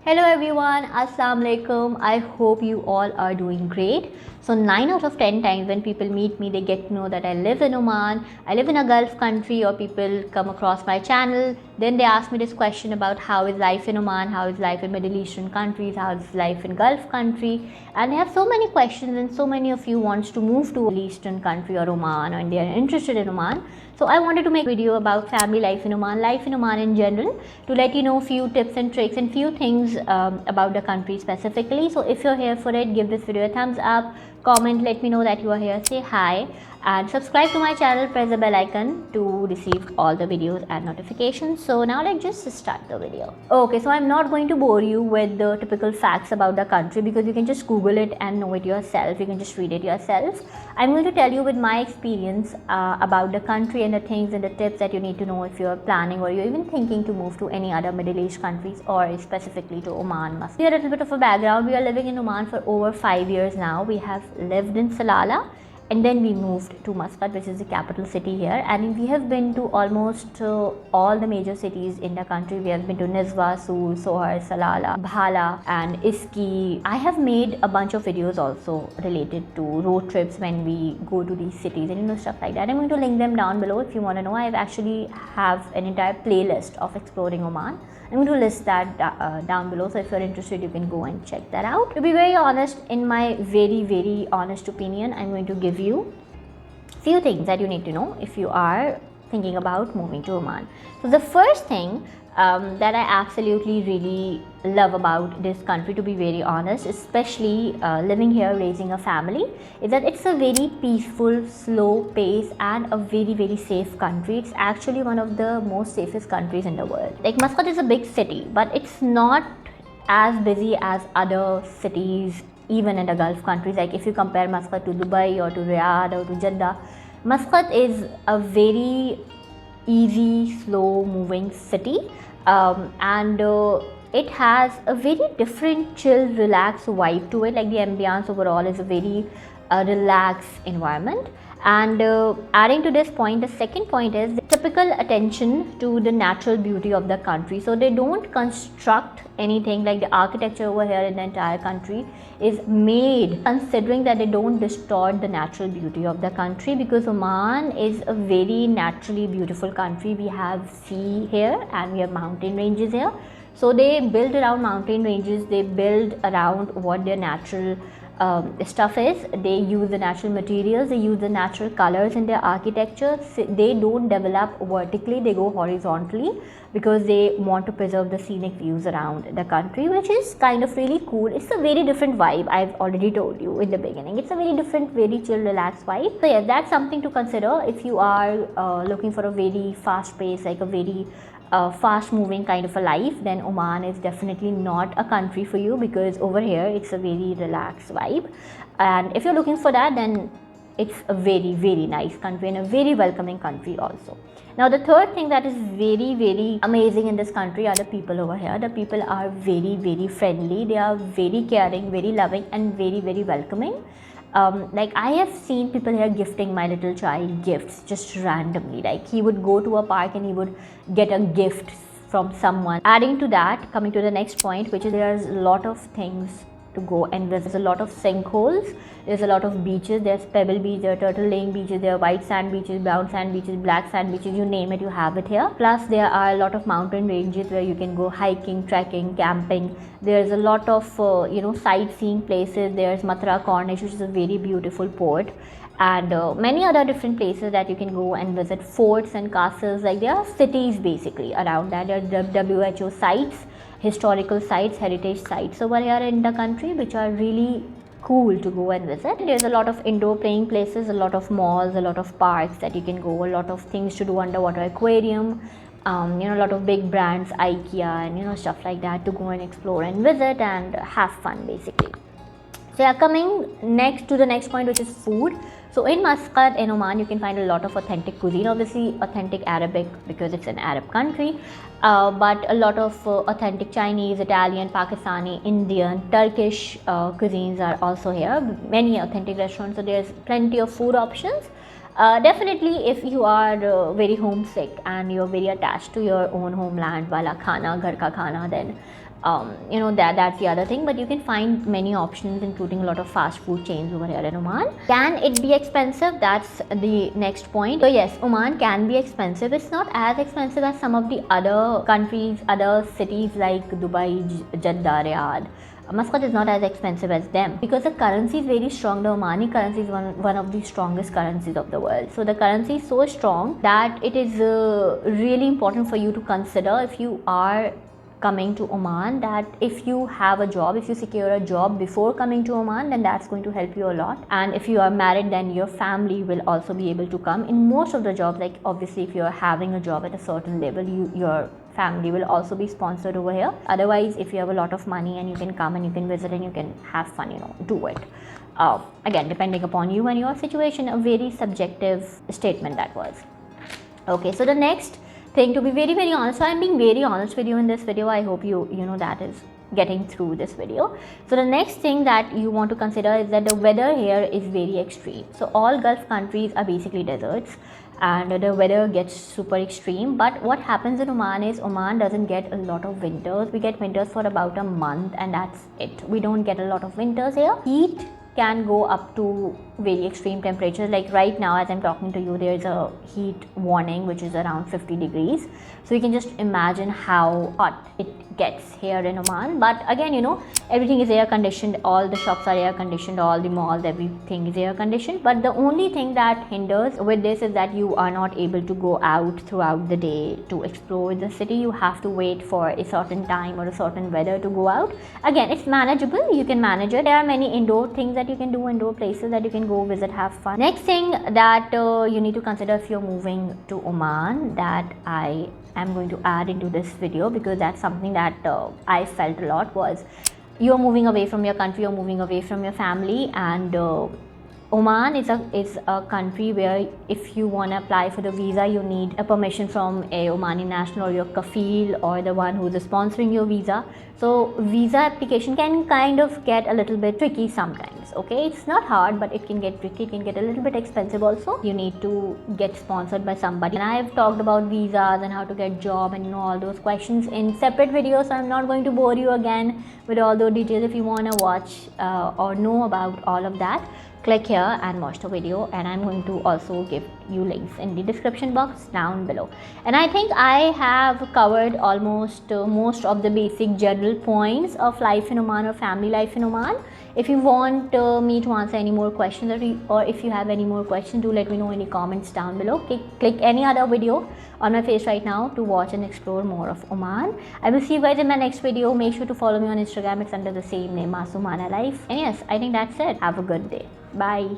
Hello everyone, Assalamu alaikum. I hope you all are doing great. So 9 out of 10 times when people meet me, they get to know that I live in Oman, I live in a Gulf country, or people come across my channel. Then they ask me this question about how is life in Oman, how is life in Middle Eastern countries, how is life in Gulf country. And they have so many questions, and so many of you wants to move to Middle Eastern country or Oman, and they are interested in Oman. So I wanted to make a video about family life in Oman in general, to let you know few tips and tricks and few things about the country specifically. So if you're here for it, give this video a thumbs up, comment, let me know that you are here, say hi, and subscribe to my channel, press the bell icon to receive all the videos and notifications. So now let's just start the video. Okay, so I'm not going to bore you with the typical facts about the country, because you can just Google it and know it yourself. You can just read it yourself. I'm going to tell you with my experience about the country and the things and the tips that you need to know if you're planning or you're even thinking to move to any other Middle East countries, or specifically to Oman. Here a little bit of a background. We are living in Oman for over 5 years now. We have lived in Salalah, and then we moved to Muscat, which is the capital city here, and we have been to almost all the major cities in the country. We have been to Nizwa, Soor, Sohar, Salalah, Bhala and Iski. I have made a bunch of videos also related to road trips when we go to these cities and stuff like that. I'm going to link them down below if you want to know. I actually have an entire playlist of exploring Oman. I'm going to list that down below, so if you're interested you can go and check that out. To be very honest, in my very honest opinion, I'm going to give you few things that you need to know if you are thinking about moving to Oman. So the first thing that I absolutely really love about this country, to be very honest, especially living here, raising a family, is that it's a very peaceful, slow pace and a very safe country. It's actually one of the most safest countries in the world. Like, Muscat is a big city, but it's not as busy as other cities even in the Gulf countries. Like if you compare Muscat to Dubai or to Riyadh or to Jeddah, Muscat is a very easy, slow moving city, and it has a very different chill, relaxed vibe to it. Like the ambience overall is a very relaxed environment. And adding to this point, the second point is the typical attention to the natural beauty of the country. So they don't construct anything, like the architecture over here in the entire country is made considering that they don't distort the natural beauty of the country, because Oman is a very naturally beautiful country. We have sea here and we have mountain ranges here. So they build around mountain ranges, they build around what their natural stuff is. They use the natural materials, they use the natural colors in their architecture. They don't develop vertically, they go horizontally, because they want to preserve the scenic views around the country, which is kind of really cool. It's a very different vibe. I've already told you in the beginning, it's a very different, very chill, relaxed vibe. So yeah, that's something to consider if you are looking for a very fast pace, like a very fast moving kind of a life. Then Oman is definitely not a country for you, because over here it's a very relaxed vibe. And if you're looking for that, then it's a very nice country and a very welcoming country also. Now the third thing that is very amazing in this country are the people over here. The people are very friendly, they are very caring, very loving and very welcoming. Like I have seen people here gifting my little child gifts just randomly. Like he would go to a park and he would get a gift from someone. Adding to that, coming to the next point, which is there's a lot of things to go, and there's a lot of sinkholes, there's a lot of beaches. There's pebble beach, there are turtle laying beaches, there are white sand beaches, brown sand beaches, black sand beaches, you name it, you have it here. Plus there are a lot of mountain ranges where you can go hiking, trekking, camping. There's a lot of sightseeing places. There's Mathura Corniche, which is a very beautiful port, and many other different places that you can go and visit, forts and castles. Like there are cities basically around that. There are WHO sites, historical sites, heritage sites over here in the country, which are really cool to go and visit. There's a lot of indoor playing places, a lot of malls, a lot of parks that you can go, a lot of things to do, underwater aquarium, a lot of big brands, IKEA and stuff like that, to go and explore and visit and have fun basically. So yeah, coming next to the next point, which is food. So in Muscat, in Oman, you can find a lot of authentic cuisine. Obviously authentic Arabic, because it's an Arab country, but a lot of authentic Chinese, Italian, Pakistani, Indian, Turkish cuisines are also here. Many authentic restaurants, so there's plenty of food options. Definitely if you are very homesick and you're very attached to your own homeland, wala khana, ghar ka khana, then That's the other thing. But you can find many options, including a lot of fast food chains over here in Oman. Can it be expensive? That's the next point. So yes, Oman can be expensive. It's not as expensive as some of the other countries, other cities like Dubai, Jeddah, Riyadh. Muscat is not as expensive as them because the currency is very strong. The Omani currency is one of the strongest currencies of the world. So the currency is so strong that it is really important for you to consider if you are coming to Oman, that if you have a job, if you secure a job before coming to Oman, then that's going to help you a lot. And if you are married, then your family will also be able to come. In most of the jobs, like obviously if you're having a job at a certain level, your family will also be sponsored over here. Otherwise, if you have a lot of money and you can come and you can visit and you can have fun, do it. Again, depending upon you and your situation, a very subjective statement that was. Okay, so the next thing, to be very, very honest, so I'm being very honest with you in this video. I hope you know that is getting through this video. So the next thing that you want to consider is that the weather here is very extreme. So all Gulf countries are basically deserts and the weather gets super extreme. But what happens in Oman is Oman doesn't get a lot of winters. We get winters for about a month and that's it. We don't get a lot of winters here. Heat can go up to very extreme temperatures. Like right now as I'm talking to you, there's a heat warning which is around 50 degrees. So you can just imagine how hot it gets here in Oman. But again, everything is air conditioned, all the shops are air conditioned, all the malls, everything is air conditioned. But the only thing that hinders with this is that you are not able to go out throughout the day to explore the city. You have to wait for a certain time or a certain weather to go out. Again, it's manageable, you can manage it. There are many indoor things that you can do, indoor places that you can go visit, have fun. Next thing that you need to consider if you're moving to Oman, that I am going to add into this video because that's something that I felt a lot, was you're moving away from your country, you're moving away from your family, and Oman is a country where if you want to apply for the visa, you need a permission from a Omani national or your kafil or the one who's sponsoring your visa. So visa application can kind of get a little bit tricky sometimes. Okay, it's not hard, but it can get tricky. It can get a little bit expensive also. You need to get sponsored by somebody. And I've talked about visas and how to get job and all those questions in separate videos. So I'm not going to bore you again with all those details. If you want to watch or know about all of that, click here and watch the video, and I'm going to also give you links in the description box down below. And I think I have covered almost most of the basic general points of life in Oman or family life in Oman. If you want me to answer any more questions or if you have any more questions, do let me know in the comments down below. Click any other video on my face right now to watch and explore more of Oman. I will see you guys in my next video. Make sure to follow me on Instagram. It's under the same name, masoomanalife. And yes, I think that's it. Have a good day. Bye.